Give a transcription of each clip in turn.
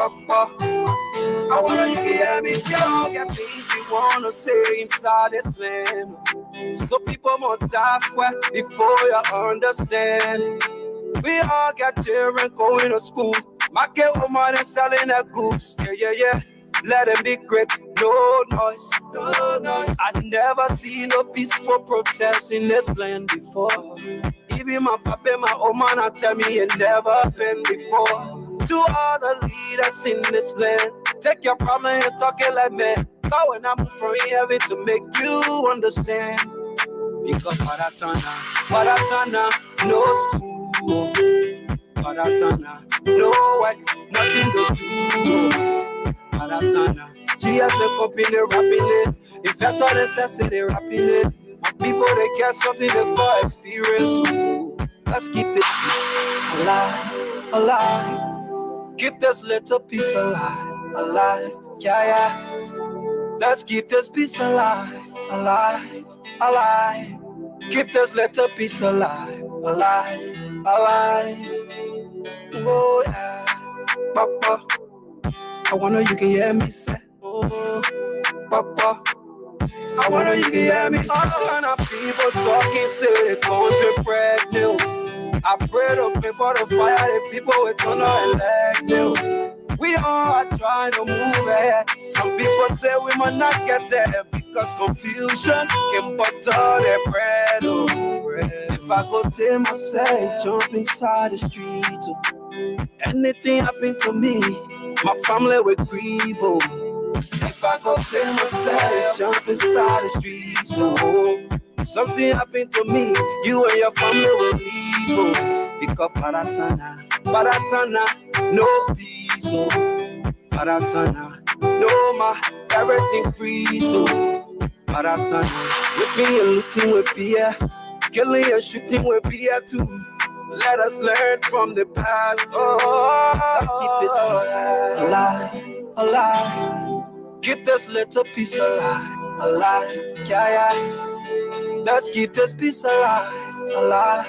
I wanna you can hear me say all the things we wanna say inside this land. So people must die for before you understand. We all got children going to school. Market woman and selling their goods. Yeah. Let them be great. No noise. I never seen no peaceful protest in this land before. Even my papa and my old man tell me it never been before. To all the leaders in this land, take your problem and talk it like man. Go and I'm from heaven to make you understand. Because Paratana, no school. Paratana, no work, nothing to do. Paratana, GSA company rapping it. Investor necessity rapping it. People they get something they call experience. Let's keep this piece alive. Keep this little piece alive. Yeah. Let's keep this piece alive. Keep this little piece alive. Oh yeah, Papa. I wonder you can hear me say, oh, Papa. I wonder you can hear me say. All kind of people talking, say the country brand new. I pray to people to fire the people with tunnel and leg new. We all are trying to move ahead. Some people say we might not get there because confusion can butter their bread. Oh, bread. If I go tell myself, jump inside the street. Oh, anything happen to me, my family will grieve. Oh, if I go tell myself, jump inside the street. Oh, something happen to me, you and your family will leave. Oh, because Paratana, no peace. So, Paratana, no ma, everything free. So, Paratana, whipping and looting with beer, killing and shooting with beer too. Let us learn from the past. Oh, let's keep this piece alive. Keep this little piece alive. Yeah. Let's keep this piece alive.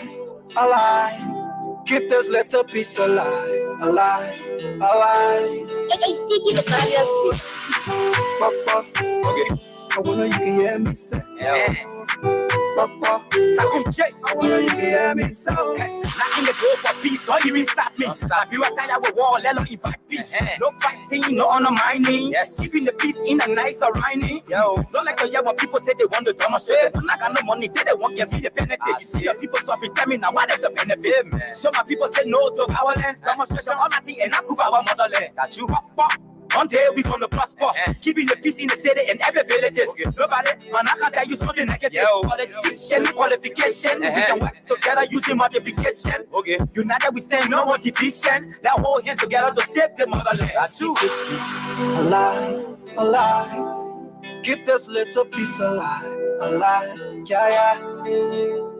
Keep this little piece alive. Hey, Sticky, the podcast. Papa, okay. I wonder you can hear me say, Papa. I wonder you can hear me say, knocking the door for peace, don't even stop me. You are tired with war, let them invite peace. No fighting, no undermining. Yes. Keeping the peace in a nice surrounding. Yo, don't like to hear when people say they want to demonstrate. When I got no money, they won't get feed the penalty. You see the people suffering, tell me now what is the benefit? So my people say no to violence, demonstration, all that thing, and I cook our motherland. That you one day we gonna prosper, keeping the peace in the city and every villages. Nobody, man, I can't tell you something negative. Politician, qualification, we can work together using multiplication. United we stand, no more division. Now hold hands together to save the motherland. Let's keep this piece alive. Keep this little piece alive. Yeah.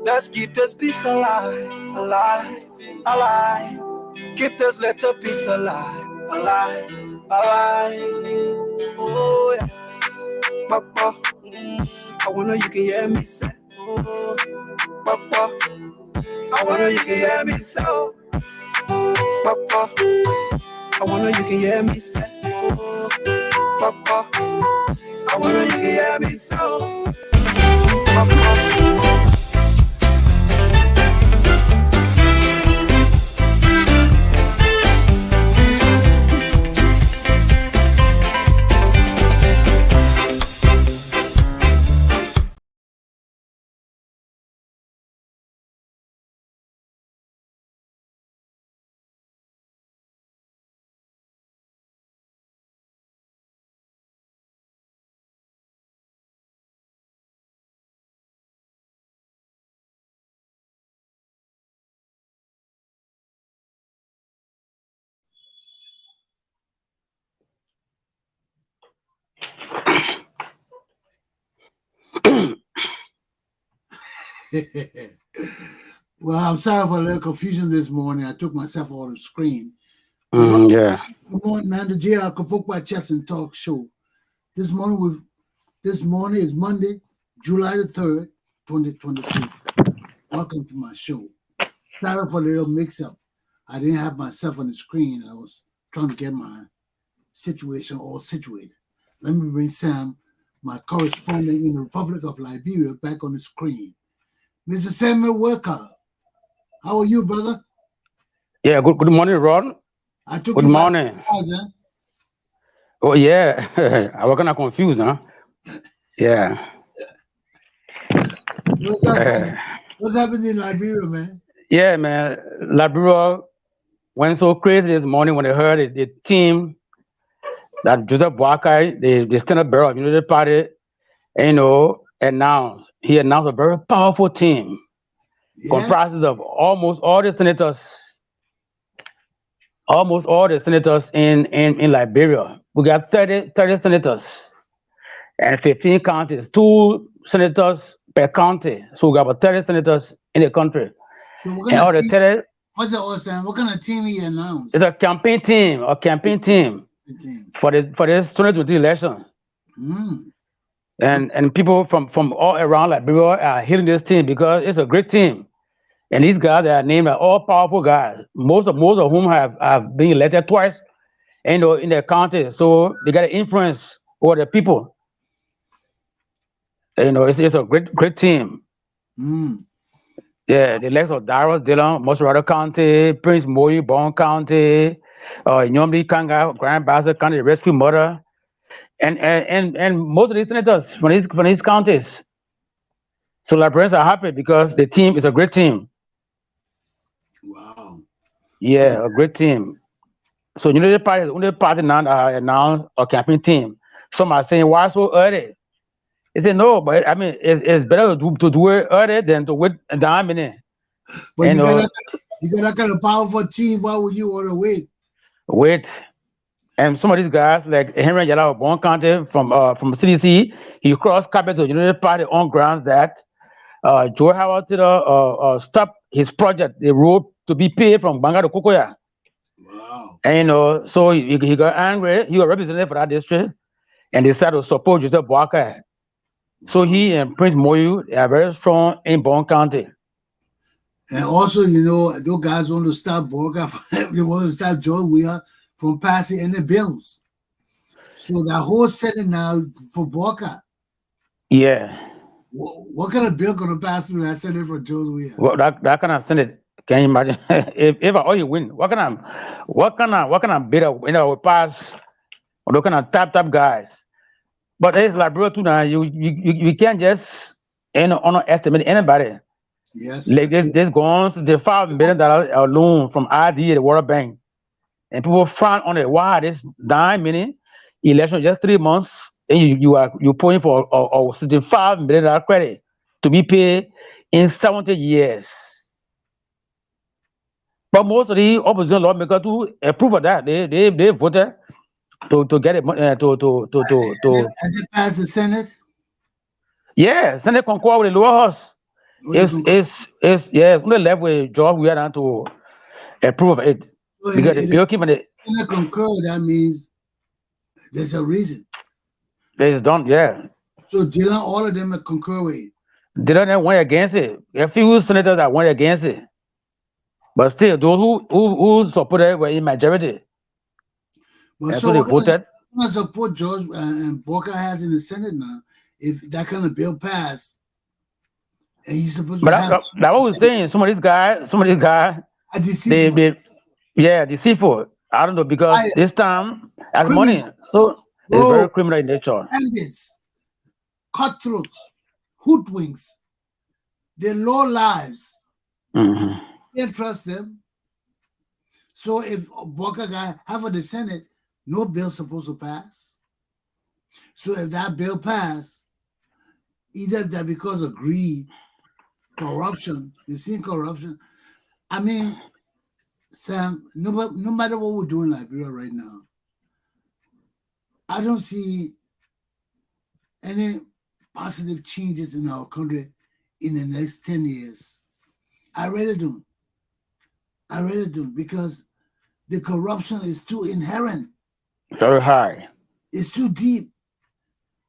Let's keep this piece alive. Keep this little piece alive. Oh yeah, Papa. I wonder you can hear me say, oh, Papa. I wonder you can hear me say, oh, Papa. I wonder you can hear me say, oh, Papa. I wonder you can hear me say, oh, Papa. Well, I'm sorry for a little confusion this morning. I took myself off the screen. Yeah. Good morning, man. The Glapohkpa Chesson talk show. This morning is Monday, July the 3rd, 2023. Welcome to my show. Sorry for the little mix-up. I didn't have myself on the screen. I was trying to get my situation all situated. Let me bring Sam, my correspondent in the Republic of Liberia, back on the screen. Mr. Samuel Worker, how are you, brother? Yeah, good morning, Ron. I took Good you by morning. surprise, huh? Oh, yeah. I was kind of confused, huh? Yeah. What's up, man? What's happening in Liberia, man? Yeah, man. Liberia went so crazy this morning when they heard it, the team that Joseph Boakai, the Standard Bearer of Unity Party, he announced a very powerful team, comprises of almost all the senators in Liberia. We got 30 senators and 15 counties, 2 senators per county. So we got about 30 senators in the country. So And all the 30, what's that, Sam? What kind of team he announced? it's a campaign team for this 2023 election. And people from all around Liberia are hitting this team because it's a great team. And these guys are named as all powerful guys. Most of whom have been elected twice, in their county. So they got an influence over the people. It's a great team. Yeah, the likes of Darius Dillon, Mosrado County, Prince Moyi, Bon County, Nyombi Kanga, Grand Bassa County, Rescue Mother, and most of these senators from these counties. So Liberians are happy because the team is a great team. Wow. Yeah, a great team. So Unity Party is the only party now that announced a campaign team. Some are saying, why so early? They say, no, but I mean, it's better to do it early than to wait a damn minute. But you got that kind of powerful team. Why would you want to wait? Wait. And some of these guys, like Henry Yala of Bon County from CDC, he crossed capital Unity Party on grounds that Joe Howard stopped his project, the road to be paid from Banga to Kokoya. Wow. And so he got angry. He was represented for that district, and decided to support Joseph Boakai. So he and Prince Moyu are very strong in Bon County. And also, those guys want to stop Boakai. They want to stop Joe Weir from passing any bills. So that whole Senate now for Boakai. Yeah. What kind of bill gonna pass through that Senate for Joe Weir? Well, that kind of Senate, can you imagine? if all you win, what kind of bill will pass? Or those kind of tap guys. But it's Liberia too now. You can't just underestimate anybody. Yes. Like this gone the $5 million loan from ID, the World Bank, and people frown on it. Wow, this dime minute election just 3 months, and you're paying for a $65 million credit to be paid in 70 years. But most of the opposition lawmakers to approve of that. They voted to get it Has it passed the Senate? Yeah, Senate concord with the lower house. It's only left with George we are to approve of it. So because the bill keeping it. Senate concur, that means there's a reason. It's done, yeah. So Dylan, all of them concur with it. Dylan went against it. A few senators that went against it. But still, those who supported were in majority. But so they voted. What support George and Boakai has in the Senate now, if that kind of bill passed, and he's supposed to have. That's what we're saying. Some of these guys, are deceitful. Deceitful. I don't know, because this time as money, so it's very criminal in nature. Bandits, cutthroats, hoodwinks, their low lives. Can't trust them. So if Boakai guy have the Senate, no bill supposed to pass. So if that bill passed, either that because of greed, corruption, you see corruption. I mean, Sam, no matter what we're doing in Liberia right now, I don't see any positive changes in our country in the next 10 years. I really don't. Because the corruption is too inherent. Very high. It's too deep.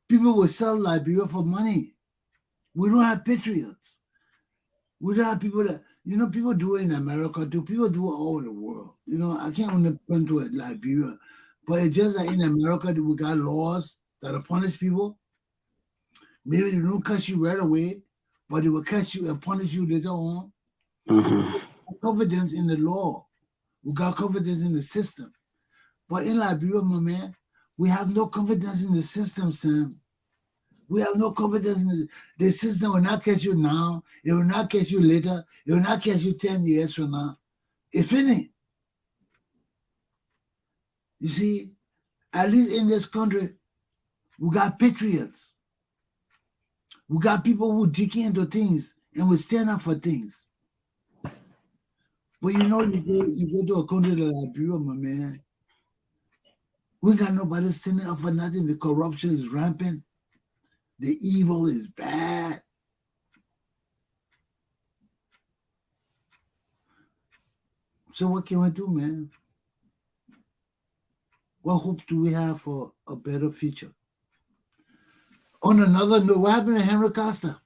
People will sell Liberia for money. We don't have patriots. We don't have people that, people do it in America, people do it all over the world. I can't only point to Liberia, But it's just that in America that we got laws that'll punish people. Maybe they don't catch you right away, but they will catch you and punish you later on. Confidence in the law. We got confidence in the system. But in Liberia, my man, we have no confidence in the system, Sam. We have no confidence in the system. Will not catch you now. It will not catch you later. It will not catch you 10 years from now. It's finished. You see, at least in this country, we got patriots. We got people who dig into things and we stand up for things. But you know, you go to a country like Liberia, my man, we got nobody standing up for nothing. The corruption is rampant. The evil is bad. So what can we do, man? What hope do we have for a better future? On another note, what happened to Henry Costa?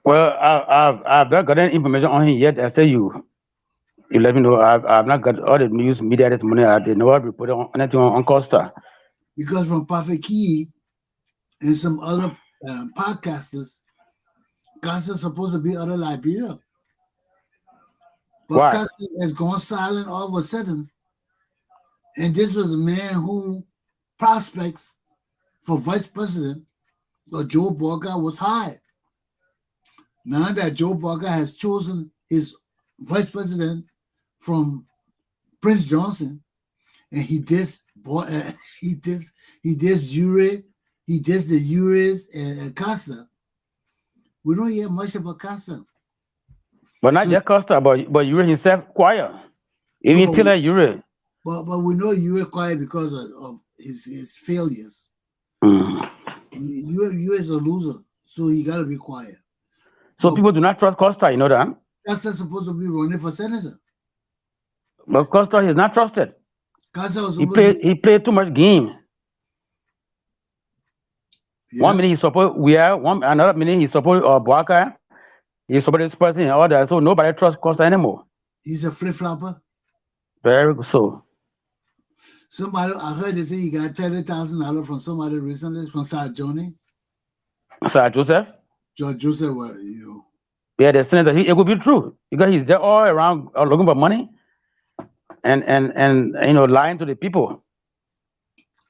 Well, I've not got any information on him yet. I say you let me know. I've not got all the news media this morning. I did not report on anything on Costa. Because from Prophet Key and some other podcasters, Costa's supposed to be out of Liberia. But Costa has gone silent all of a sudden. And this was a man who prospects for vice president, or Joe Boyka, was high. Now that Joe Boyka has chosen his vice president from Prince Johnson, and he did the Uris and Costa, we don't hear much about Costa. But not just Costa, but Uri himself quiet. Even till Uri. But we know Uri quiet because of his failures. Uri is a loser, so he got to be quiet. So people do not trust Costa, you know that? Costa's supposed to be running for senator. But Costa is not trusted. Costa was he played too much game. Yeah. 1 minute he's supposed another minute he's supposed Boyka. He's supposed this person and all that. So nobody trusts Costa anymore. He's a flip-flopper. Very good. So somebody, I heard they say he got $30,000 from somebody recently, from Sir Johnny. Sir Joseph? George Joseph, well, you know. Yeah, the senator, it could be true. Because he's there all around looking for money and you know, lying to the people.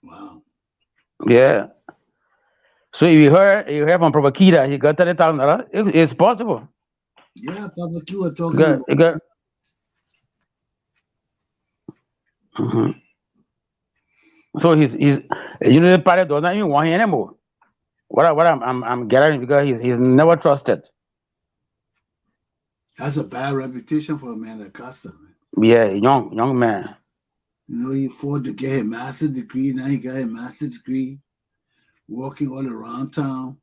Wow. Yeah. So if you heard from Prophet Key that he got $30,000, it's possible. Yeah, Prophet Key was talking about. So he's you know, the party does not even want him anymore. What I'm getting, because he's never trusted. That's a bad reputation for a man like Costa, man. Yeah, young man. You know, he fought to get a master's degree. Now he got a master's degree, walking all around town.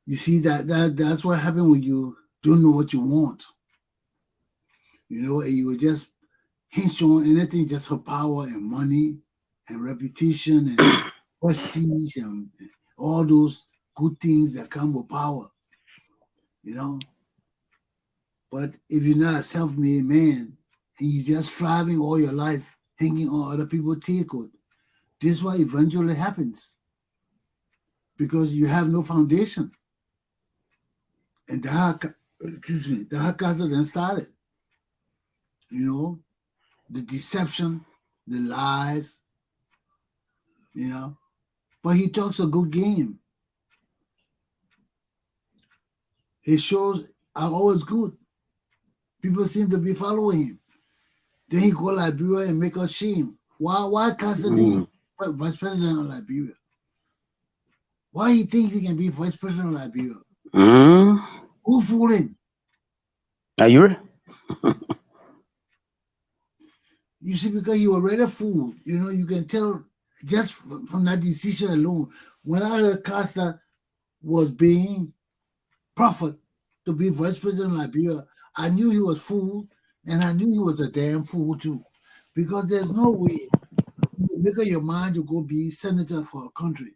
You see, that's what happened when you don't know what you want. You know, and you would just hinge on anything just for power and money and reputation and prestige and all those good things that come with power. You know? But if you're not a self-made man and you're just striving all your life, hanging on other people's tailcoat, this is what eventually happens. Because you have no foundation. And the Hakasa then started. You know, the deception, the lies, you know. But he talks a good game. His shows are always good. People seem to be following him. Then he go Liberia and make us shame. Why Cassidy vice president of Liberia? Why he thinks he can be vice president of Liberia? Who fooled him? Are you? You see, because he already fooled. You know, you can tell just from that decision alone. When I heard Costa was being proffered to be vice president of Liberia, I knew he was fooled, and I knew he was a damn fool too. Because there's no way you make up your mind to go be senator for a country,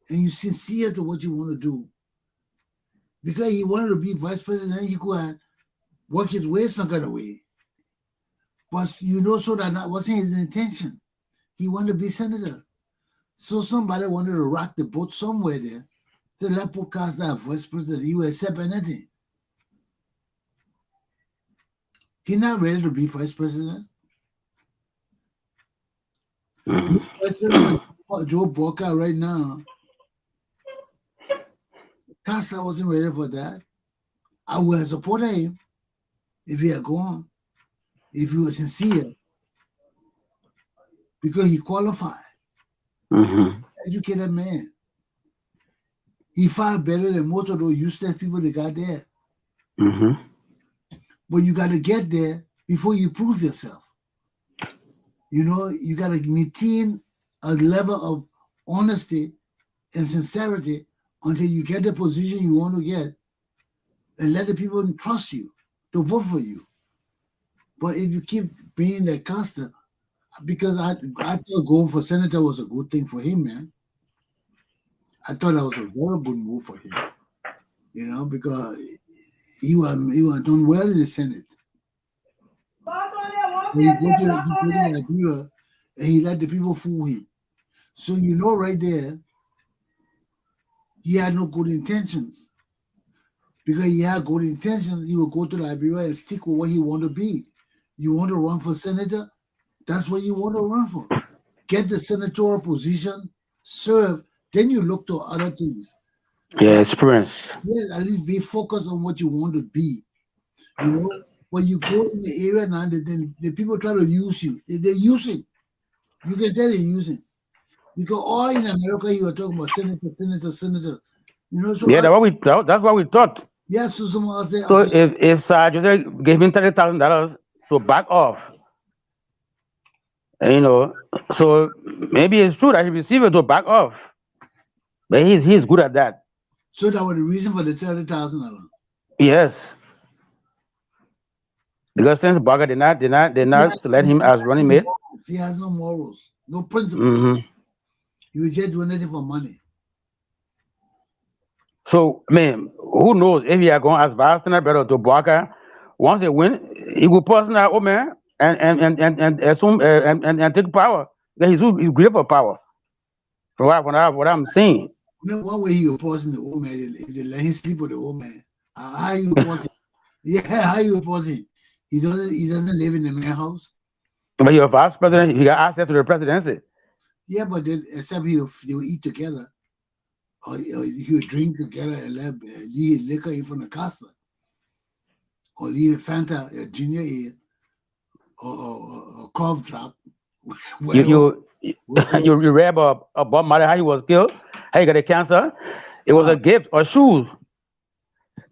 and you're sincere to what you want to do. Because he wanted to be vice president, he could have worked his way some kind of way. But so that wasn't his intention. He wanted to be senator. So somebody wanted to rock the boat somewhere there. So let put Costa as vice president. He will accept anything. He's not ready to be vice president. Vice President Joe Biden right now. Costa wasn't ready for that. I would have supported him if he had gone, if he was sincere, because he qualified. Educated man. He far better than most of those useless people that got there. But you got to get there before you prove yourself. You got to maintain a level of honesty and sincerity until you get the position you want to get, and let the people trust you to vote for you. But if you keep being that constant, because I thought going for senator was a good thing for him, man. I thought that was a very good move for him, because he was done well in the Senate. He go to Liberia and he let the people fool him. So right there, he had no good intentions. Because he had good intentions, he would go to Liberia and stick with what he wanted to be. You want to run for senator? That's what you want to run for. Get the senatorial position, serve, then you look to other things. Yeah, experience. Yes, at least be focused on what you want to be. When you go in the area now, then the people try to use you. They're using. You can tell they're using. Because all in America, you were talking about senator. So that's what we thought. Yeah, so someone say, so okay. if Sir Jose gave him $30,000 to back off, so maybe it's true that he received it to back off, but he's good at that. So that was the reason for the $30,000. Yes, because since Baga did not select him as running mate, he has no morals, no principle. He was just doing anything for money. So, who knows if he are going as vice senator to Baga, once they win, he will person that man and assume and take power. He's great for power. From what I'm saying. One way he was posing the old man, if they let him sleep with the old man, how you posing? How you posing? He doesn't live in the main house. But you're vice president, he got access to the presidency. Yeah, but then except they will eat together, or he would drink together and leave liquor in front of Costa, or leave Fanta, a junior ale, or cough drop. You read about Bob Marley, how he was killed, how he got a cancer. It was a gift or shoes.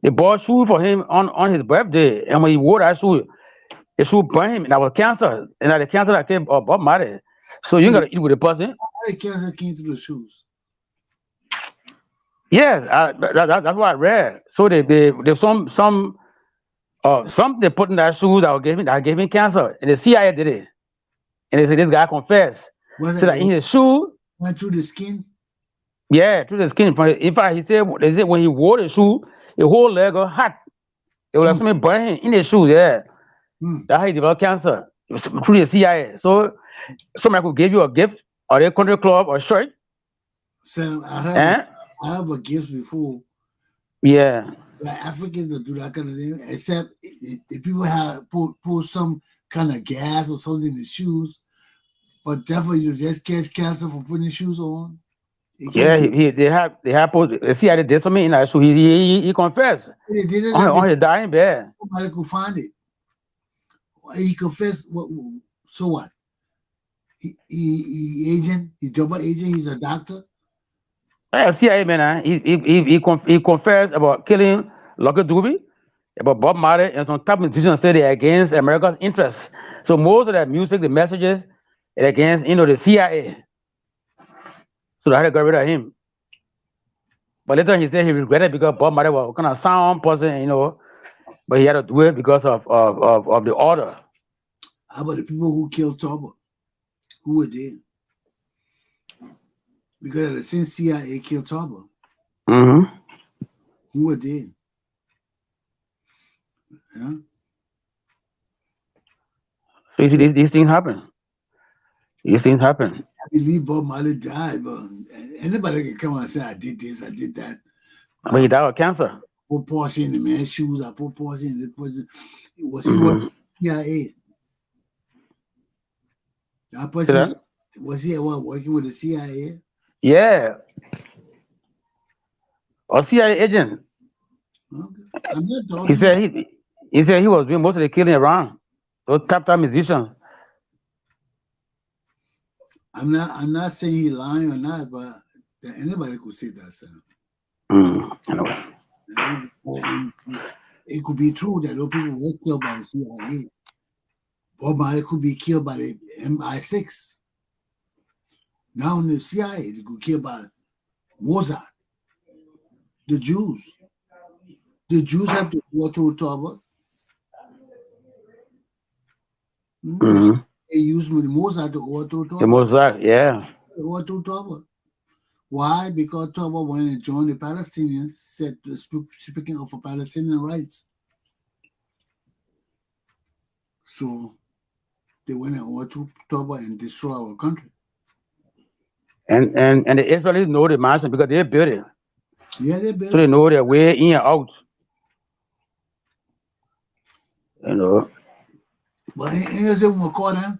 They bought shoes for him on his birthday, and when he wore that shoe, the shoe burned him, and that was cancer. And that the cancer that came Bob Marley. So you gotta eat with the person. How the cancer came through the shoes? Yes, that's what I read. So there's some they put in that shoe that gave him cancer, and the CIA did it. And they said this guy confessed. So that in his shoe went through the skin. Yeah, through the skin. In fact, he said when he wore the shoe, the whole leg got hot. It was like something burning in the shoe. Yeah, that's how he developed cancer. It was through the CIA. So somebody could give you a gift or a country club or shirt. So I have a gift before. Yeah. Like Africans don't do that kind of thing, except if people have put some kind of gas or something in the shoes. But definitely you just catch cancer for putting shoes on. Yeah, they have put the CIA did something in that shoe. He confessed. They did it on his dying bed. Nobody could find it. He confessed. So what? He agent. He double agent. He's a doctor. Yeah, CIA man. He confessed about killing Lucky Dube, about Bob Marley, and some type of decisions said they're against America's interests. So most of that music, the messages, are against the CIA. So they had to get rid of him. But later he said he regretted because Bob Marley was kind of sound person, but he had to do it because of the order. How about the people who killed Turbo? Who were there? Because of the same CIA killed Turbo. Mm-hmm. Who were there? Yeah. So you see, these things happen. These things happen. I believe Bob Marley died, but anybody can come and say, I did this, I did that. But he died of cancer. Put Porsche in the man's shoes, I put Porsche in this person. Was he working with CIA? That person, was he working with the CIA? Yeah. A CIA agent. Okay. I'm not talking he said he was doing most of the killing around. Those top musicians. I'm not saying he's lying or not, but anybody could say that, sir. Anyway. And it could be true that those people were killed by the CIA. Or it could be killed by the MI6. Now in the CIA, they could kill by Mozart. The Jews. The Jews have to go through Torah. They used Mozart to go through Torah. The Mozart, yeah. Go through Torah. Why? Because Torah went and joined the Palestinians, said speaking of Palestinian rights. So they went and went to Torah and destroyed our country. And the Israelis know the mansion because they built it. Yeah, they built it. So they know their way in and out. You know. But here's what we call them.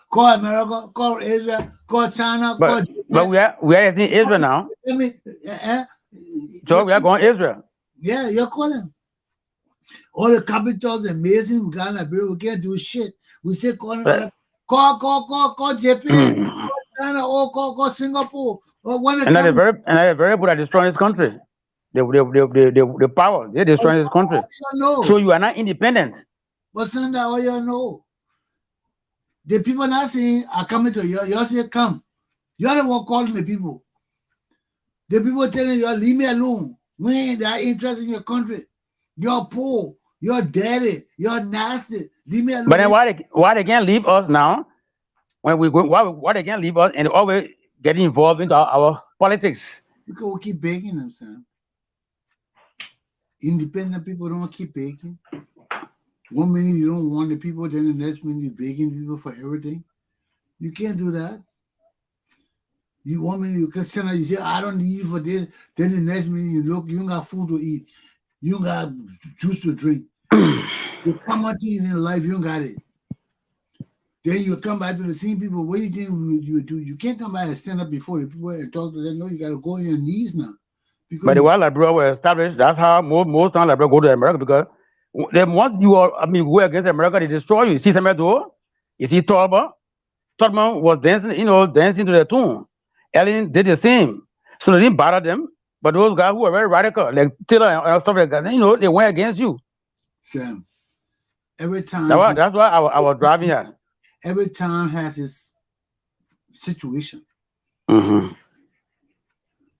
Call America, call Israel, call China, but we are in Israel now. So we are going Israel. Yeah, you're calling. All the capitals amazing. We got Liberia. We can't do shit. We still calling. Call Japan. Call China. Or call Singapore. Or and they're very good at destroying this country. The power. They're destroying this country. So you are not independent. But son, that all you know. The people not saying are coming to you. You say come. You're the one calling the people. The people telling you, leave me alone. We ain't that interested in your country. You're poor. You're dirty. You're nasty. Leave me alone. But then why they can't leave us now? When we go, why they can't leave us and always getting involved into our politics? Because we keep begging them, son. Independent people don't keep begging. 1 minute you don't want the people, then the next minute you're begging people for everything. You can't do that. You 1 minute you can stand up, you say, I don't need you for this. Then the next minute you look, you don't got food to eat. You don't got juice to drink. The commodities in life, you don't got it. Then you come back to the same people. What do you think you do? You can't come back and stand up before the people and talk to them. No, you got to go on your knees now. But the while Liberia were established, that's how most times Liberia go to America, because then once you are, go against America, they destroy you. You see somebody do? You see Tubman was dancing, dancing to their tune. Ellen did the same. So they didn't bother them. But those guys who were very radical, like Taylor and stuff like that, they went against you. Sam, every time. That's why I was driving at. Every time has its situation.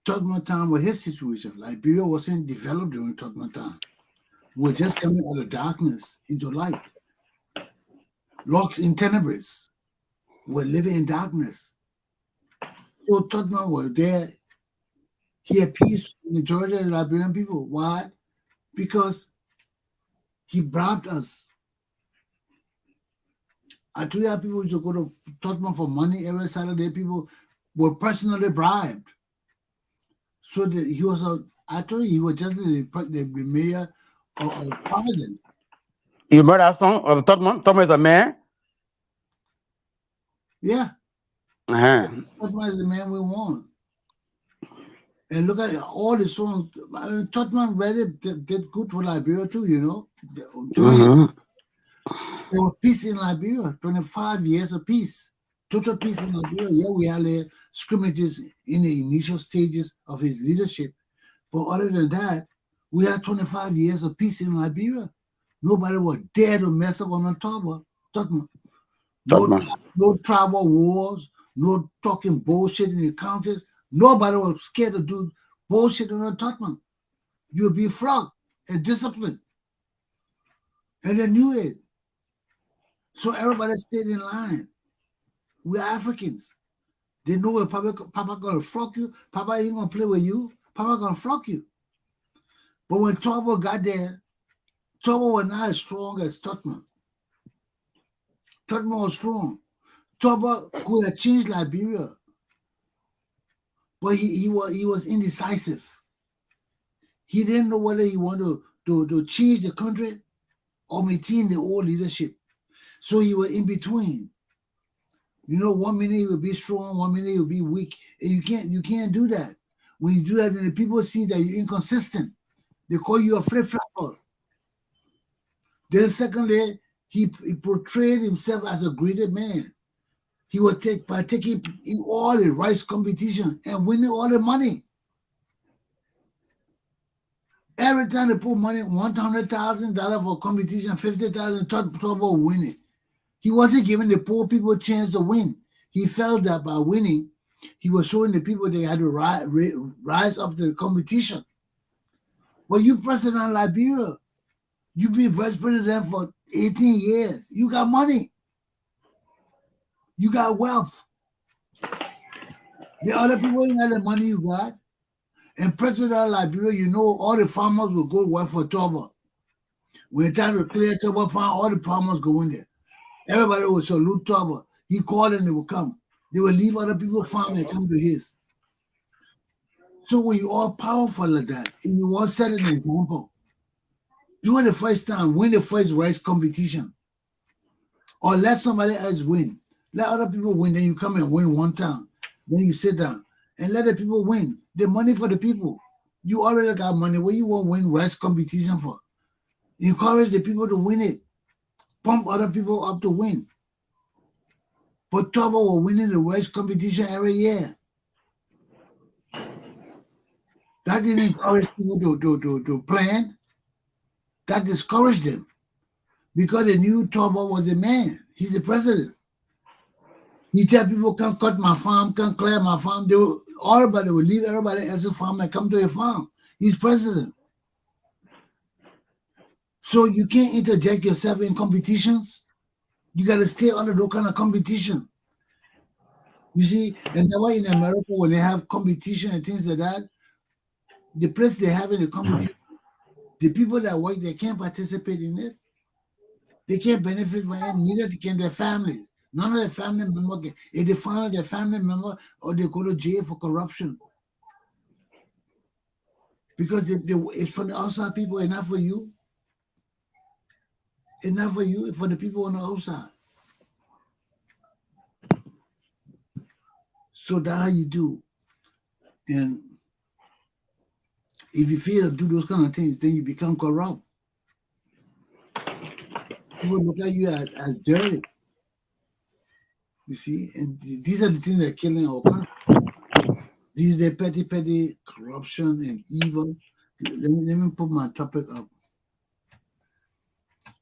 Tubman time was his situation. Liberia wasn't developed during Tubman time. We're just coming out of darkness into light. Locked in tenebris. We're living in darkness. So Tubman was there. He had peace with the majority of the Liberian people. Why? Because he bribed us. I told you people used to go to Tubman for money every Saturday. People were personally bribed. So he was I told you he was just the mayor of Providence. You remember that song of Tubman? Tubman is a man? Yeah. Tubman is the man we want. And look at all the songs. Tubman really did good for Liberia too, There was peace in Liberia, 25 years of peace. Total peace in Liberia. Yeah, we had scrimmages in the initial stages of his leadership. But other than that, we had 25 years of peace in Liberia. Nobody was dare to mess up on Tubman. No tribal wars, no talking bullshit in the counties. Nobody was scared to do bullshit on Tubman. You'll be flogged and disciplined. And they knew it. So everybody stayed in line. We're Africans. They know when Papa gonna flog you. Papa ain't gonna play with you. Papa gonna flog you. But when Tubman got there, Turbo was not as strong as Tubman. Tubman was strong. Turbo could have changed Liberia, but he was indecisive. He didn't know whether he wanted to change the country or maintain the old leadership. So he was in between. 1 minute he will be strong, 1 minute he will be weak. And you can't do that. When you do that, then the people see that you're inconsistent. They call you a flip-flopper. Then secondly, he portrayed himself as a greater man. He would partake in all the rice competition and winning all the money. Every time they put money, $100,000 for competition, $50,000, Turbo win it. He wasn't giving the poor people a chance to win. He felt that by winning, he was showing the people they had to rise up to the competition. Well, you president of Liberia, you've been vice president for 18 years. You got money. You got wealth. The other people ain't got the money you got. And president of Liberia, all the farmers will go work for Turbo. When it's time to clear Turbo farm, all the farmers go in there. Everybody will salute Turbo. He called and they will come. They will leave other people's farm and come to his. So when you're all powerful like that, and you want to set an example, you want the first time, win the first rice competition. Or let somebody else win. Let other people win, then you come and win one time. Then you sit down and let the people win. The money for the people. You already got money. What you want to win rice competition for? Encourage the people to win it. Pump other people up to win. But Turbo was winning the rice competition every year. That didn't encourage people to plan. That discouraged them. Because they knew Turbo was the man. He's the president. He tell people, can't cut my farm, can't clear my farm. Everybody will leave everybody else's farm and come to your farm. He's president. So you can't interject yourself in competitions. You got to stay under those kind of competition. You see, and that's why in America, when they have competition and things like that, the place they have in the competition, the people that work, they can't participate in it. They can't benefit from it, neither can their family. None of their family members can. If they find out their family member, or they go to jail for corruption. Because it's from the outside people, it's not for you. It's not for you, it's for the people on the outside. So that's how you do. And if you fail to do those kind of things, then you become corrupt. People look at you as dirty. You see? And these are the things that are killing our country. These are the petty corruption and evil. Let me put my topic up.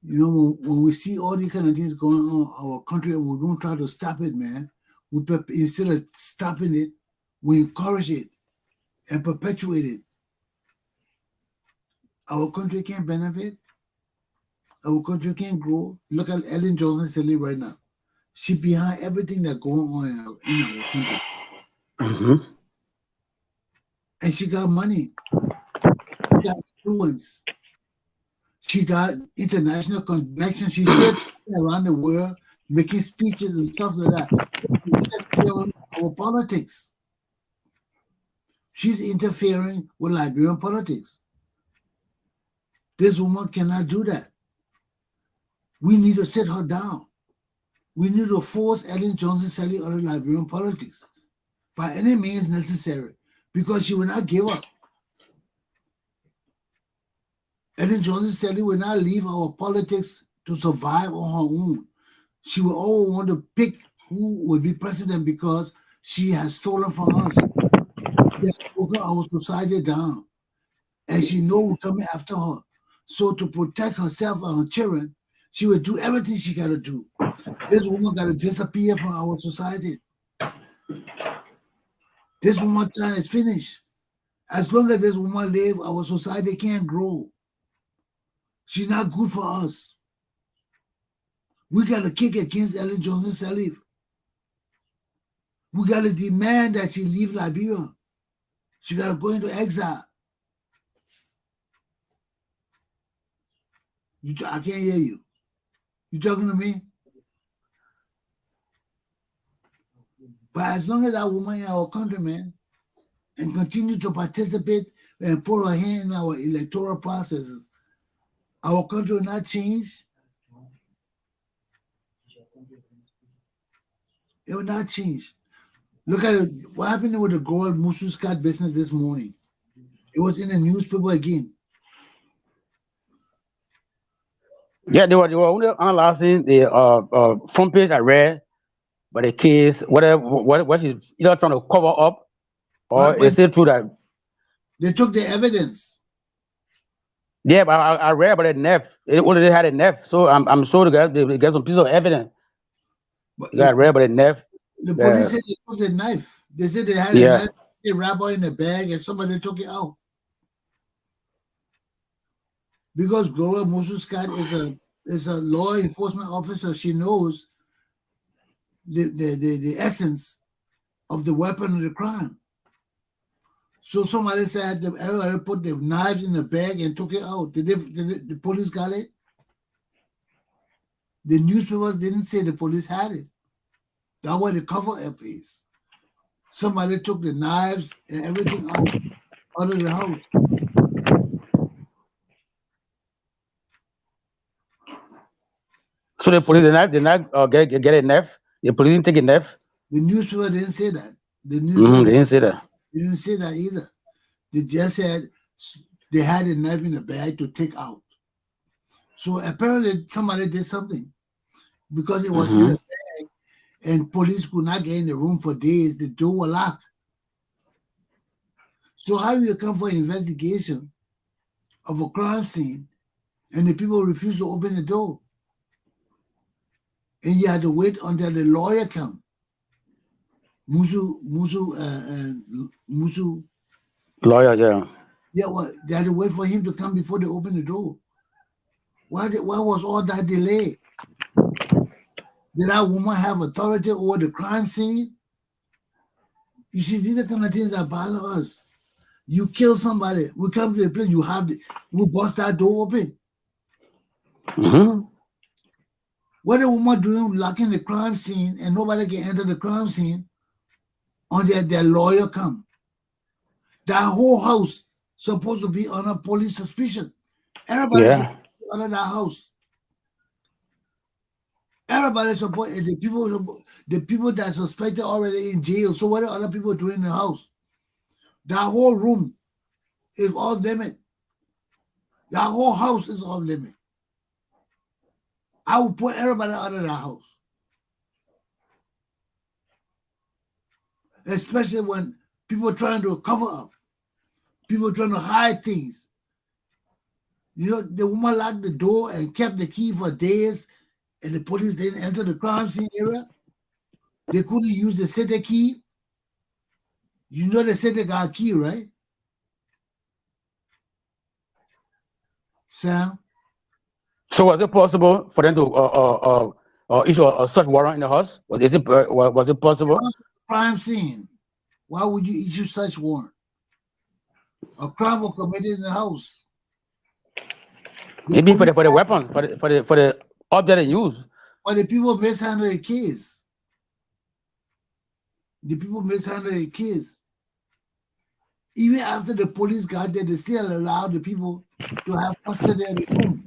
When we see all these kind of things going on in our country and we don't try to stop it, man, instead of stopping it, we encourage it and perpetuate it. Our country can't benefit. Our country can't grow. Look at Ellen Johnson Sirleaf right now. She's behind everything that's going on in our country. Mm-hmm. And she got money. She got influence. She got international connections. She's still around the world making speeches and stuff like that. She's interfering with politics. She's interfering with Liberian politics. This woman cannot do that. We need to sit her down. We need to force Ellen Johnson Sirleaf out of Liberian politics by any means necessary, because she will not give up. Ellen Johnson Sirleaf will not leave our politics to survive on her own. She will always want to pick who will be president because she has stolen from us. She has broken our society down. And she knows we're coming after her. So to protect herself and her children, she will do everything she got to do. This woman got to disappear from our society. This woman's time is finished. As long as this woman lives, our society can't grow. She's not good for us. We got to kick against Ellen Johnson Sirleaf. We got to demand that she leave Liberia. She got to go into exile. I can't hear you. You talking to me? But as long as that woman in our country, man, and continue to participate and put her hand in our electoral processes, our country will not change. It will not change. Look at it. What happened with the girl Musu's cat business this morning? It was in the newspaper again. Yeah, they were only analyzing the front page I read, but the case, whatever, what is either trying to cover up or But is it true that? they took the evidence. Yeah, but I read about a NEF. It already had a NEF, so I'm sure they get some piece of evidence. But I read about a NEF. the police said they took the knife. They said they had a knife, they wrapped it in a bag, and somebody took it out. Because Gloria Musu-Scott is a law enforcement officer, she knows the essence of the weapon of the crime. So somebody said everybody put the knives in the bag and took it out. Did the police got it? The newspapers didn't say the police had it. That's what the cover-up is. Somebody took the knives and everything out of the house. So the police did not get a NEF? The police didn't take a NEF? The newspaper didn't say that. The They newspaper didn't say that. didn't say that either. They just said they had a knife in the bag to take out. So apparently somebody did something because it was in the bag and police could not get in the room for days. The door was locked. So how you come for investigation of a crime scene and the people refuse to open the door? And you had to wait until the lawyer come. Musu Lawyer, yeah. Yeah, well, they had to wait for him to come before they open the door. Why was all that delay? Did that woman have authority over the crime scene? You see, these are the kind of things that bother us. You kill somebody, we come to the place, we bust that door open. What the woman doing locking the crime scene and nobody can enter the crime scene until their lawyer come? That whole house supposed to be under police suspicion. Everybody's under that house. Everybody's supposed, the people that suspected already in jail. So what are other people doing in the house? That whole room is off limit. That whole house is off limit. I would put everybody out of that house. Especially when people are trying to cover up. People are trying to hide things. You know, the woman locked the door and kept the key for days, and the police didn't enter the crime scene area. They couldn't use the city key. You know the city got a key, right? Sam? So was it possible for them to issue a search warrant in the house? Was it possible? Crime scene. Why would you issue such warrant? A crime was committed in the house. Maybe for the weapon, for the object they use. But the people mishandled the kids. The people mishandled the kids. Even after the police got there, they still allowed the people to have custody of the room.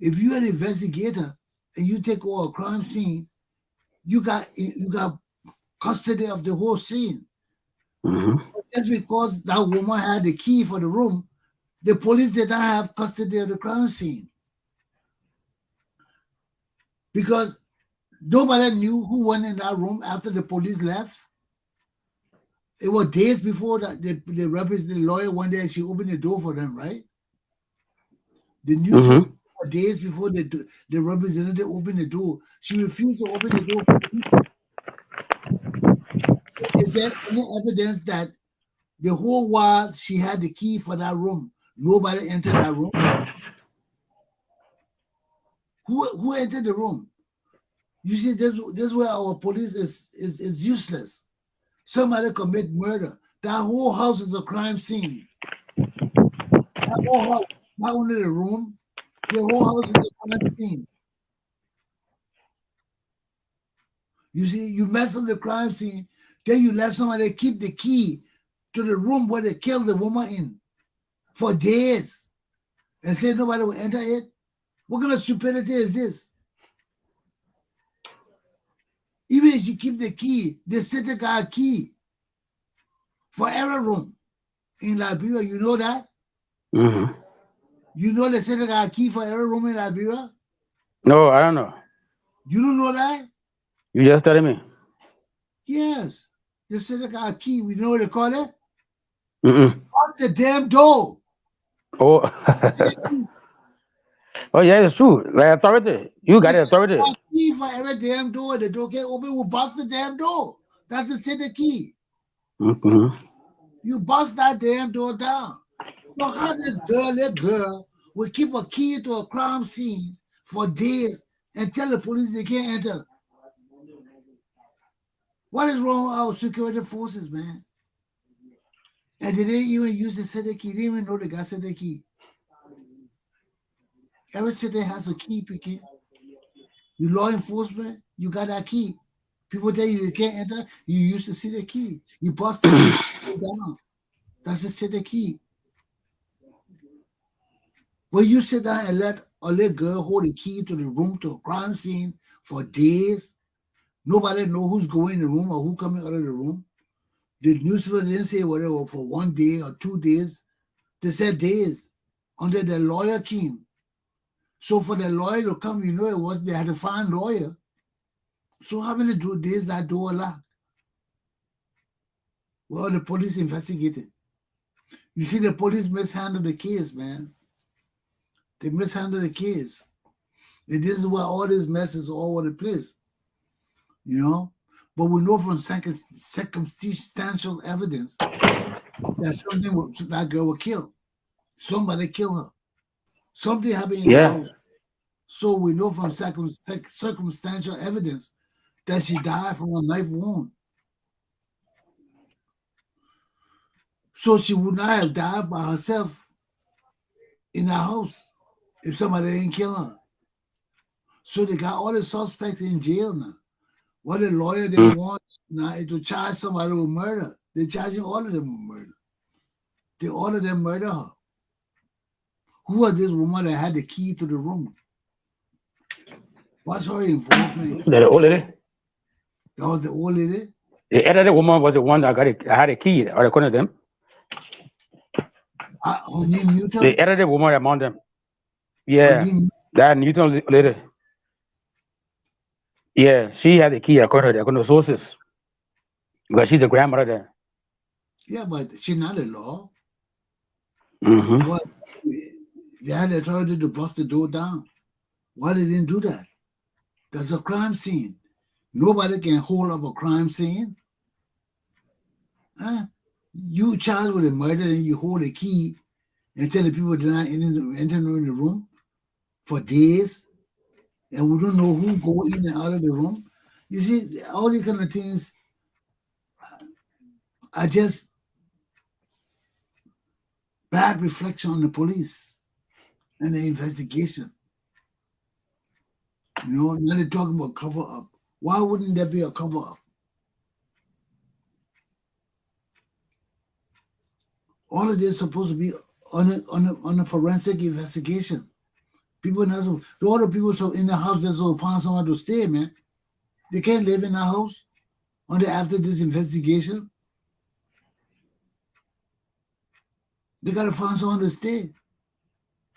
If you're an investigator and you take over a crime scene, you got custody of the whole scene. Just because that woman had the key for the room, the police did not have custody of the crime scene. Because nobody knew who went in that room after the police left. It was days before that the lawyer went there and she opened the door for them, right? The news days before the representative opened the door. She refused to open the door for people. Is there any evidence that the whole while she had the key for that room, nobody entered that room? Who entered the room? You see, this is where our police is useless. Somebody commit murder. That whole house is a crime scene. That whole house, not only the room, the whole house is a crime scene. You see, you mess up the crime scene, then you let somebody keep the key to the room where they killed the woman in for days and say nobody will enter it. What kind of stupidity is this? Even if you keep the key, the city got a key for every room in Liberia. You know that? Mm-hmm. You know the city got a key for every room in Liberia? No, I don't know. You don't know that? You just telling me. Yes. The city got a key. We know what they call it? Mm-mm. Lock the damn door. Oh. Oh, yeah, it's true. Like authority. You got the authority. Got a key for every damn door. The door can't open. We'll bust the damn door. That's the city key. Mm-hmm. You bust that damn door down. So how this girl will keep a key to a crime scene for days and tell the police they can't enter? What is wrong with our security forces, man? And they didn't even use the city key. They didn't even know they got city key. Every city has a key, Piquet. You law enforcement, you got that key. People tell you can't enter, you use the city key. You bust that down. That's the city key. When you sit down and let a little girl hold the key to the room to a crime scene for days, nobody know who's going in the room or who coming out of the room. The newspaper didn't say whatever for 1 day or 2 days. They said days until the lawyer came. So for the lawyer to come, you know they had to find lawyer. So how many days that door locked? Well, the police investigated. You see, the police mishandled the case, man. They mishandled the case. And this is why all this mess is all over the place. You know? But we know from circumstantial evidence that that girl was killed. Somebody killed her. Something happened in the house. So we know from circumstantial evidence that she died from a knife wound. So she would not have died by herself in the house if somebody didn't kill her. So they got all the suspects in jail now. What the lawyer they want now is to charge somebody with murder. They're charging all of them with murder. They all of them murder her. Who was this woman that had the key to the room? What's her involvement? The old lady? That was the old lady? The elderly woman was the one that had a key, or according to them. Her name Newton? The elderly woman among them. Yeah, that Newton lady. Yeah, she had the key according to sources. Because she's the grandmother there. Yeah, but she's not a law. Mm-hmm. So they had the authority to bust the door down. Why they didn't do that? That's a crime scene. Nobody can hold up a crime scene. Huh? You charged with a murder and you hold a key and tell the people they're not entering in the room for days, and we don't know who go in and out of the room. You see, all these kind of things are just bad reflection on the police and the investigation. You know, now they're talking about cover up. Why wouldn't there be a cover up? All of this is supposed to be on a forensic investigation. People in the house, all the people in the house that will find someone to stay, man. They can't live in the house until after this investigation. They gotta find someone to stay.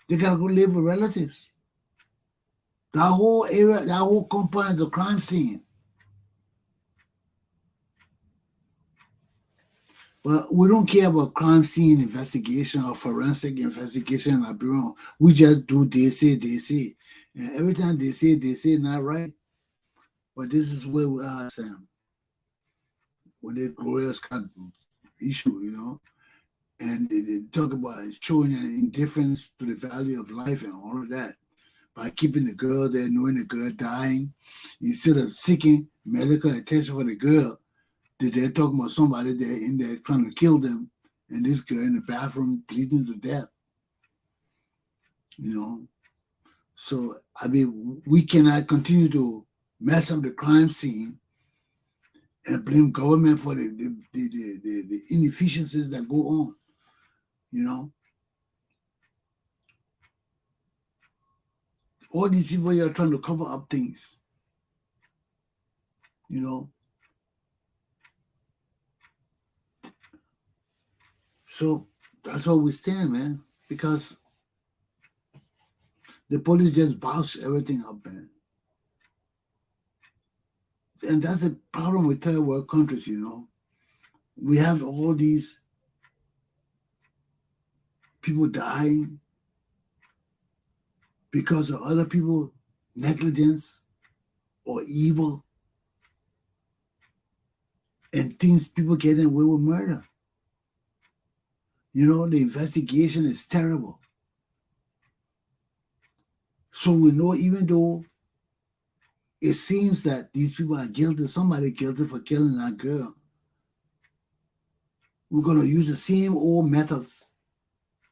They gotta go live with relatives. That whole area, that whole compound is a crime scene. But we don't care about crime scene investigation or forensic investigation in Liberia. We just do they say. And every time they say not right. But this is where we are, Sam. When they glorious kind of issue, you know, and they talk about showing an indifference to the value of life and all of that by keeping the girl there, knowing the girl dying, instead of seeking medical attention for the girl. They're talking about somebody there in there trying to kill them, and this girl in the bathroom bleeding to death. You know, so I mean, we cannot continue to mess up the crime scene and blame government for the inefficiencies that go on. You know, all these people here are trying to cover up things. You know, so that's where we stand, man. Because the police just bounced everything up, man. And that's the problem with third world countries, you know. We have all these people dying because of other people's negligence or evil, and things people getting away with murder. You know, the investigation is terrible. So we know, even though it seems that these people are guilty, somebody guilty for killing that girl, we're going to use the same old methods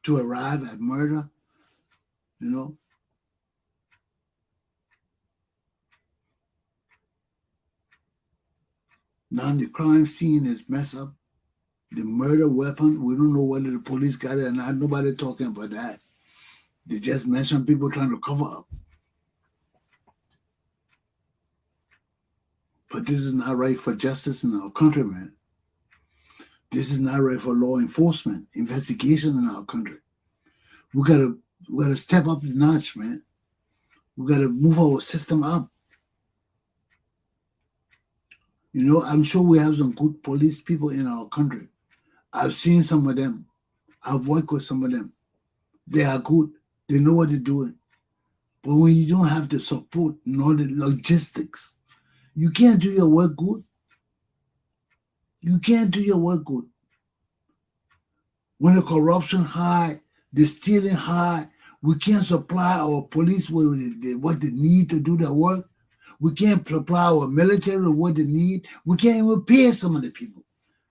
to arrive at murder, you know. Now the crime scene is messed up. The murder weapon, we don't know whether the police got it or not. Nobody talking about that. They just mention people trying to cover up. But this is not right for justice in our country, man. This is not right for law enforcement, investigation in our country. We gotta step up the notch, man. We gotta move our system up. You know, I'm sure we have some good police people in our country. I've seen some of them. I've worked with some of them. They are good. They know what they're doing. But when you don't have the support nor the logistics, you can't do your work good. You can't do your work good. When the corruption high, the stealing high, we can't supply our police with what they need to do their work. We can't supply our military with what they need. We can't even pay some of the people.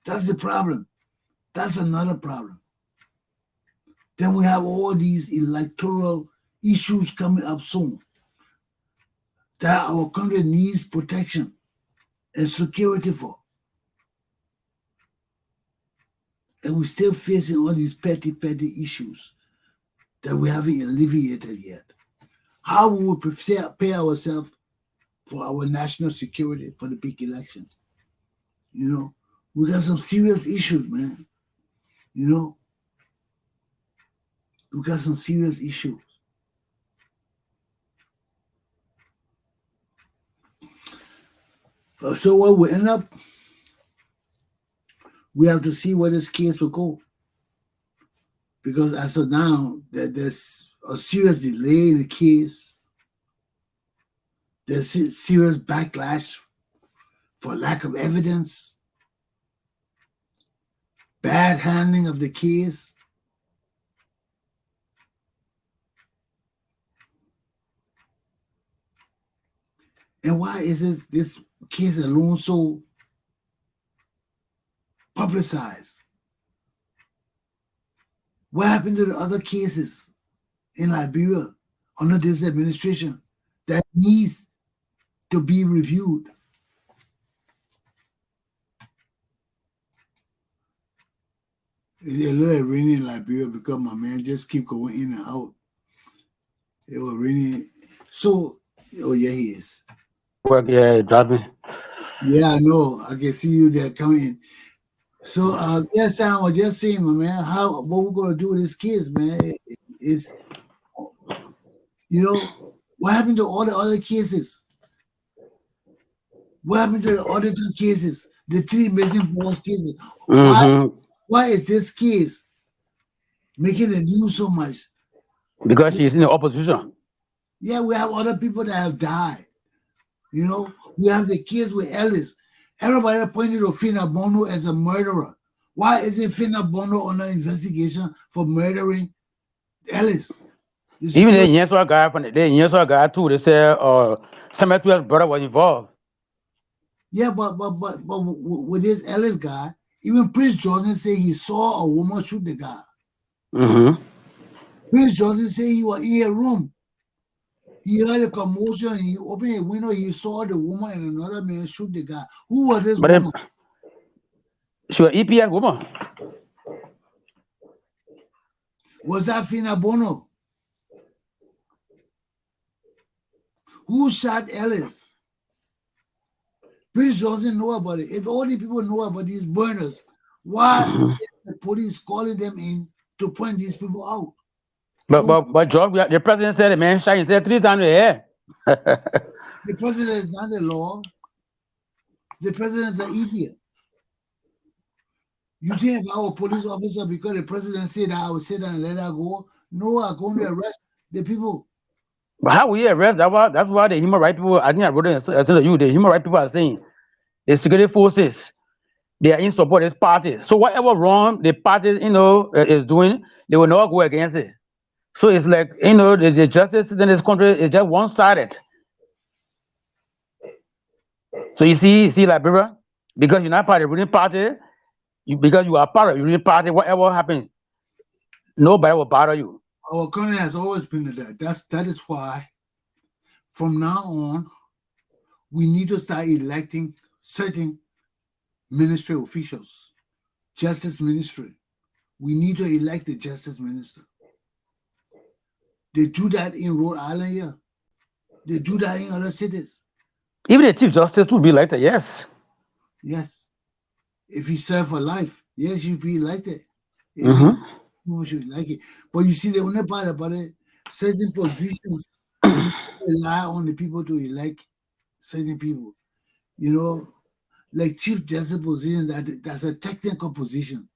That's the problem. That's another problem. Then we have all these electoral issues coming up soon that our country needs protection and security for. And we're still facing all these petty issues that we haven't alleviated yet. How will we prepare ourselves for our national security for the big election? You know, we got some serious issues, man. You know, we got some serious issues. So what we end up, we have to see where this case will go. Because as of now, there's a serious delay in the case. There's serious backlash for lack of evidence, bad handling of the case. And why is this case alone so publicized? What happened to the other cases in Liberia under this administration that needs to be reviewed? It's a little rainy in Liberia because my man just keep going in and out. It was raining. So, oh yeah, he is. Well, yeah, driving. Yeah, I know. I can see you there coming in. So, yes, I was just saying, my man, what we're gonna do with these kids, man, is, you know, what happened to all the other cases? What happened to the other two cases? The 3 missing boys cases. Mm-hmm. Why is this case making the news so much? Because she's in the opposition. Yeah, we have other people that have died. You know, we have the case with Ellis. Everybody pointed to Fina Bono as a murderer. Why isn't Fina Bono under investigation for murdering Ellis? Even the Yenswa guy too, they said Samuel's brother was involved. Yeah, but with this Ellis guy, even Prince Johnson say he saw a woman shoot the guy. Prince Johnson say he was in a room. He heard a commotion. He opened a window. He saw the woman and another man shoot the guy. Who was this woman? She was EPS woman. Was that Fina Bono? Who shot Ellis? Prince Johnson know about it. If all the people know about these burners, why is the police calling them in to point these people out? But George, the president said the man shot himself 3 times in the head. The president is not the law. The president is an idiot. You think our police officer, because the president said I would sit down and let her go? No, I'm going to arrest the people. But how will you arrest? That's why the human rights people, I think I wrote it in you, the human rights people are saying the security forces, they are in support of this party. So whatever wrong the party, is doing, they will not go against it. So it's like, the justice in this country is just one-sided. So you see, Liberia, because you're not part of the ruling party, because you are part of the ruling party, whatever happens, nobody will bother you. Our country has always been that. That is why, from now on, we need to start electing certain ministry officials, justice ministry. We need to elect the justice minister. They do that in Rhode Island here. They do that in other cities. Even the chief justice will be elected, yes. Yes. If you serve for life, yes, you'll be elected. You should like it. But you see, the only part about it, certain positions rely on the people to elect certain people. Like chief justice position, that's a technical position.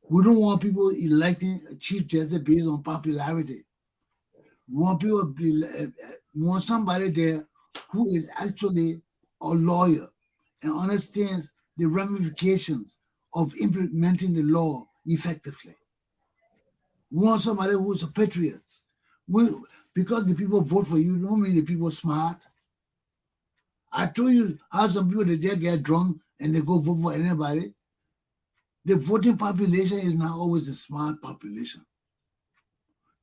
We don't want people electing a chief justice based on popularity. We want somebody there who is actually a lawyer and understands the ramifications of implementing the law effectively. We want somebody who is a patriot. Because the people vote for you, don't mean the people are smart. I told you how some people, they just get drunk and they go vote for anybody. The voting population is not always a smart population.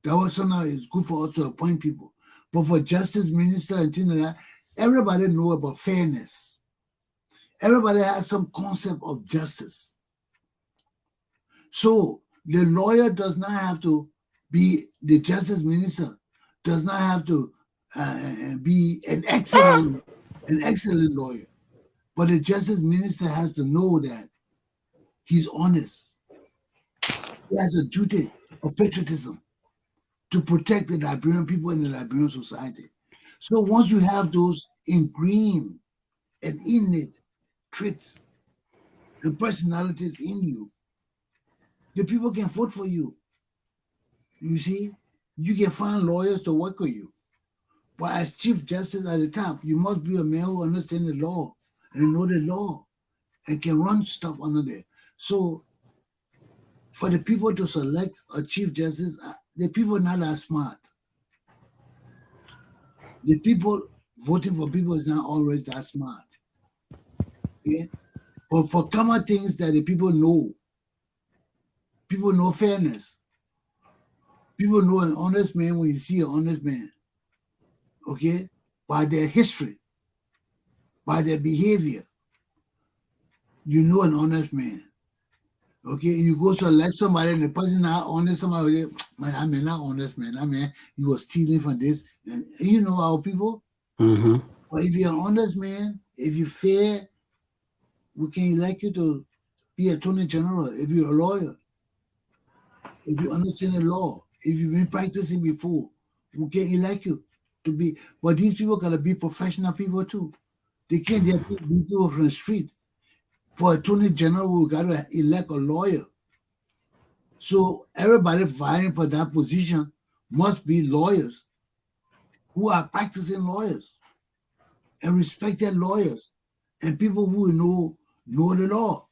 That was now it's good for us to appoint people. But for justice minister and things like that, everybody know about fairness. Everybody has some concept of justice. So the lawyer does not have to be, the justice minister does not have to be an excellent lawyer. But the justice minister has to know that he's honest. He has a duty of patriotism to protect the Liberian people and the Liberian society. So once you have those ingrained and innate traits and personalities in you, the people can vote for you. You see, you can find lawyers to work with you. But as Chief Justice at the top, you must be a man who understands the law and know the law and can run stuff under there. So for the people to select a Chief Justice, the people are not that smart. The people voting for people is not always that smart. Okay? But for common things that the people know fairness. People know an honest man when you see an honest man. Okay? By their history, by their behavior, you know an honest man. Okay? You go select somebody and the person not honest, somebody will say, man, I mean, not honest man. I mean, he was stealing from this. And you know our people. But if you're an honest man, if you're fair, we can elect you to be Attorney General if you're a lawyer. If you understand the law, if you've been practicing before, we can elect you to be. But these people gotta be professional people too. They can't just be people from the street. For Attorney General, we gotta elect a lawyer. So everybody vying for that position must be lawyers who are practicing lawyers and respected lawyers and people who know the law.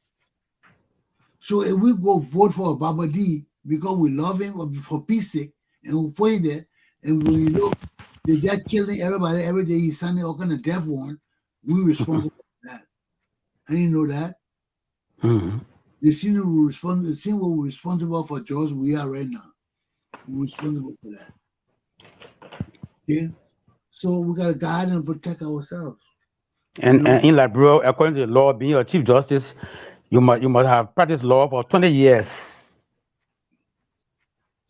So if we go vote for a Baba D because we love him or for peace sake, and we put him there, and when you look, they're just killing everybody every day, he's signing all kind of death warrant, we're responsible for that. And you know that? Mm-hmm. The senior will respond. The senior will be responsible for jobs we are right now. We're responsible for that. Okay, so we gotta guide and protect ourselves. And in Liberia, according to the law, being a chief justice, you must have practiced law for 20 years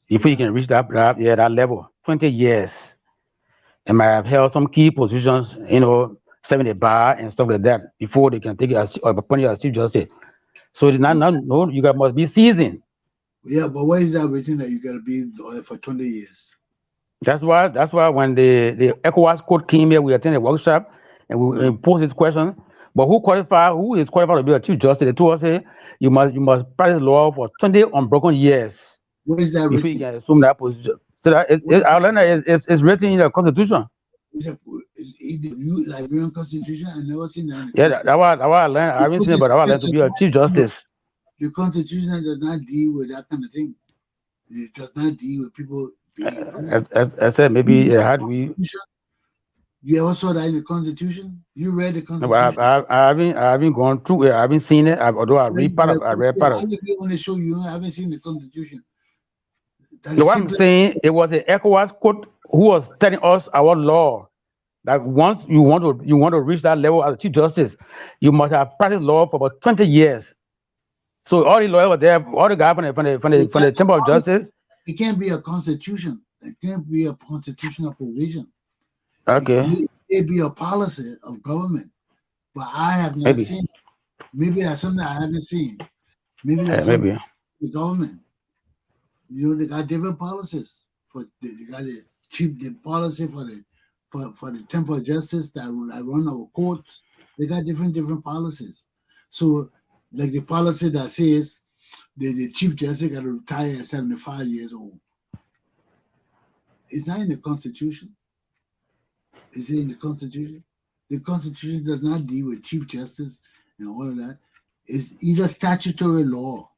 before you can reach that level. 20 years, and might have held some key positions, serving the bar and stuff like that before they can take you as appoint you as chief justice. So it's not no, you must be seasoned. Yeah, but why is that written that you gotta be lawyer for 20 years? That's why when the ECOWAS court came here, we attended a workshop and we posed this question. But who is qualified to be a chief justice? They told us, hey, you must practice law for 20 unbroken years Where is that before you written? can assume that position. So that it's written in the constitution. Is the Liberian Constitution? I never seen that in the Yeah, Constitution. that's why I learned. I haven't seen it, but I learned to be a chief justice. The Constitution does not deal with that kind of thing. It does not deal with people being. I said maybe how do we? You ever saw that in the Constitution? You read the Constitution? I haven't gone through it. I haven't seen it. Although I read part of it. I read part of it. I want to show you. I haven't seen the Constitution. What I'm saying, it was the ECOWAS court who was telling us our law that once you want to reach that level as a chief justice, you must have practiced law for about 20 years. So all the lawyers were there, all the guys from the Chamber of Justice. It can't be a constitution. It can't be a constitutional provision. Okay. It be a policy of government, but I have not seen. Maybe that's something I haven't seen. Maybe that's the government. They got different policies they got the policy for the Temple of Justice that run our courts. They got different policies. So, like the policy that says the Chief Justice got to retire at 75 years old. It's not in the Constitution. Is it in the Constitution? The Constitution does not deal with Chief Justice and all of that. It's either statutory law.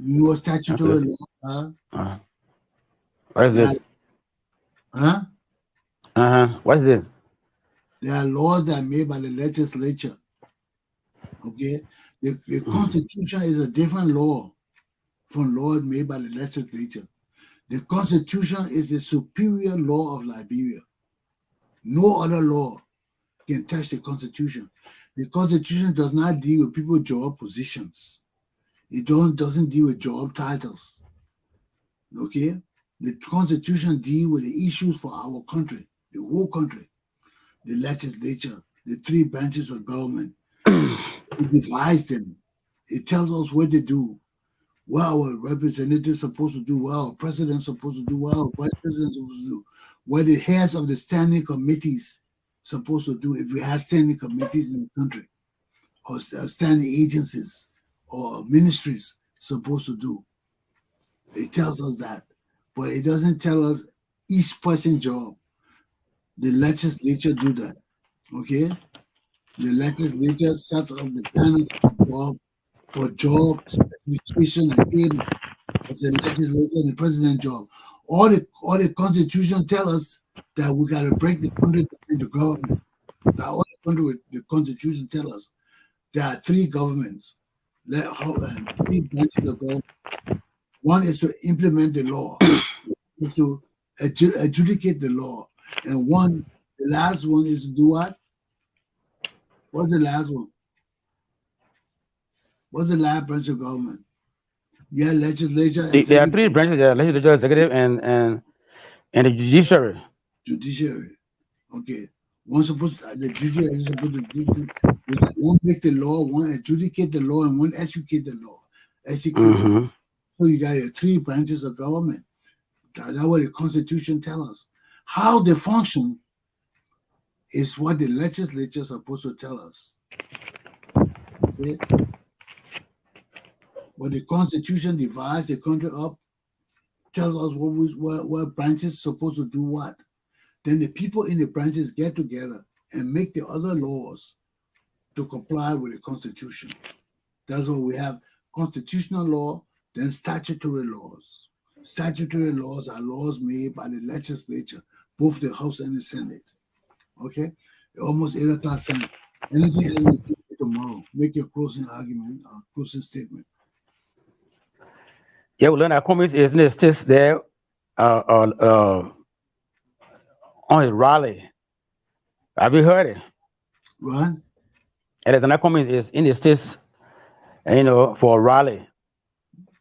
You know what statutory law? What is it? What's it? There are laws that are made by the legislature. Okay? The Constitution is a different law from laws made by the legislature. The Constitution is the superior law of Liberia. No other law can touch the Constitution. The Constitution does not deal with people's job positions. It doesn't deal with job titles. Okay? The Constitution deals with the issues for our country, the whole country, the legislature, the three branches of government. It divides them. It tells us what to do, what our representatives supposed to do, what our president's supposed to do, what our vice president's supposed to do, what the heads of the standing committees supposed to do if we have standing committees in the country, or standing agencies or ministries supposed to do. It tells us that, but it doesn't tell us each person's job. The legislature do that, okay? The legislature sets up the kind of job specification and payment. It's the legislature and the president job. All the Constitution tell us that we got to break the country between the government. That all the Constitution tell us there are three governments, three branches of government. One is to implement the law, is to adjudicate the law, and the last one is to do what? What's the last one? What's the last branch of government? Yeah, legislature. There are three branches: the legislature, executive, and the judiciary. Judiciary. Okay. The judiciary is supposed to do one make the law, one adjudicate the law, and one execute the law. So you got your three branches of government. That's what the Constitution tells us. How they function is what the legislature is supposed to tell us. Okay? But the Constitution divides the country up, tells us what branches are supposed to do what. Then the people in the branches get together and make the other laws to comply with the Constitution. That's what we have: constitutional law, then statutory laws. Statutory laws are laws made by the legislature, both the House and the Senate. Okay? Almost 8 o'clock Sunday. Anything else we tomorrow. Make your closing argument, closing statement. Yeah, well, then I come is in the states there on his rally. Have you heard it? What? And there's another comment is in the states, for a rally.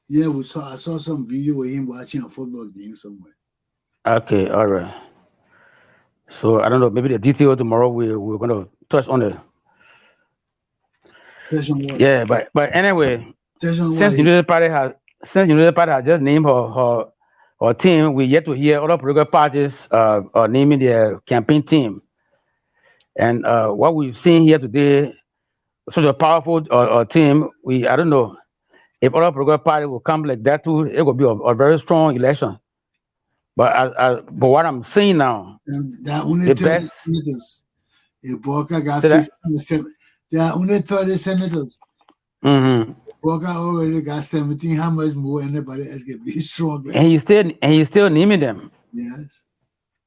Yeah, I saw some video of him watching a football game somewhere. Okay, all right. So I don't know, maybe the detail tomorrow we're gonna touch on it. Yeah, but anyway, since United Party has just named her team, we yet to hear other political parties naming their campaign team. And what we've seen here today, such a powerful team. I don't know if other political party will come like that too. It will be a very strong election. But what I'm seeing now, there are only 30 senators. If Walker got 50, there are only 30 senators. Walker already got 17. How much more anybody else can be strong? And he's still naming them. Yes.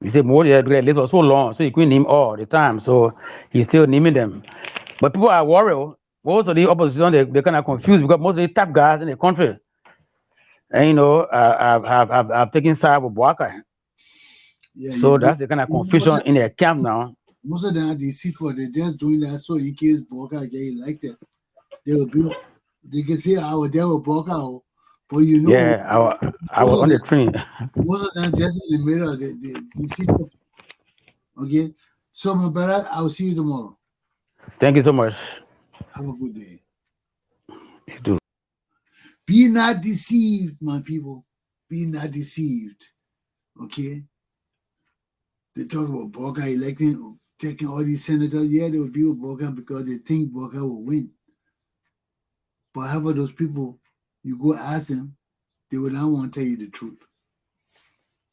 You say more the list was so long, so he couldn't name all the time. So he's still naming them. But people are worried. Most of the opposition they're kind of confused because most of the top guys in the country, and have taken side with Walker. Yeah, so that's the kind of confusion in their camp now. Most of them are deceitful. They're just doing that so in case Walker get elected, they can say I was there with Walker, but yeah, I was on the train. Most of them just in the middle. They deceitful. Okay, so my brother, I'll see you tomorrow. Thank you so much. Have a good day. You too. Be not deceived, my people. Be not deceived. Okay? They talk about Boca electing, taking all these senators. Yeah, they will be with Boca because they think Boca will win. But however, those people, you go ask them, they will not want to tell you the truth.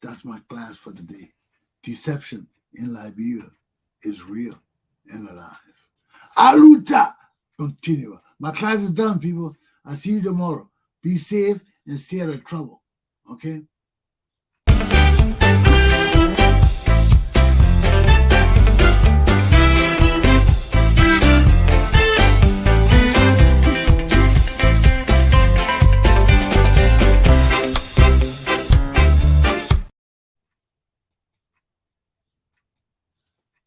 That's my class for today. Deception in Liberia is real and alive. Aluta! Continue. My class is done, people. I'll see you tomorrow. Be safe and stay out of trouble. Okay?